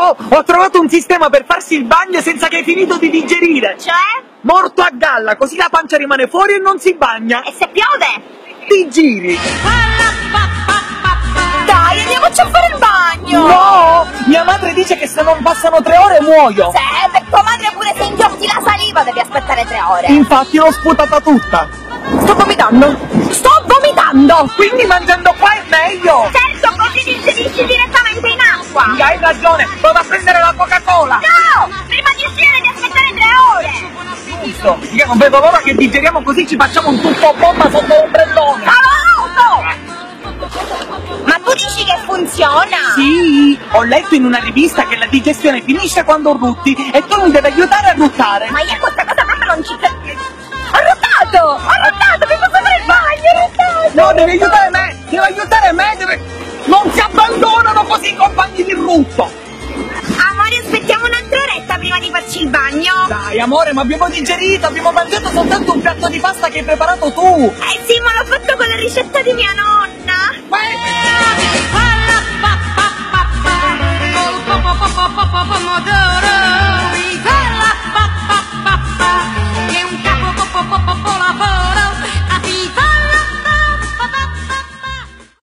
Oh, ho trovato un sistema per farsi il bagno senza che hai finito di digerire. Cioè? Morto a galla, così la pancia rimane fuori e non si bagna. E se piove? Ti giri. Dai, andiamoci a fare il bagno! No! Mia madre dice che se non passano 3 ore muoio. Sì, per tua madre pure se inghiotti la saliva devi aspettare 3 ore. Infatti l'ho sputata tutta. Sto vomitando! Sto vomitando! Quindi mangiando qua è meglio. Certo, così ti inserisci direttamente in acqua! Sì, hai ragione, vado a prendere la Coca-Cola. No! Prima di uscire devi aspettare 3 ore! Giusto, io non vedo l'ora che digeriamo così ci facciamo un tutto bomba sotto l'ombrellone. Favoloso! Ma tu dici che funziona? Sì, ho letto in una rivista che la digestione finisce quando rutti e tu mi devi aiutare a ruttare. Ma io questa cosa proprio non ci credo! Ho ruttato! Ho ruttato! Mi posso fare il bagno! Ho ruttato! No, devi aiutare me! Devi aiutare me! Non si abbandonano così i compagni di rutto! Amore, aspettiamo un'altra oretta prima di farci il bagno! Dai, amore, ma abbiamo digerito! Abbiamo mangiato soltanto un piatto di pasta che hai preparato tu! Eh sì, ma l'ho fatto con la ricetta di mia nonna! Ma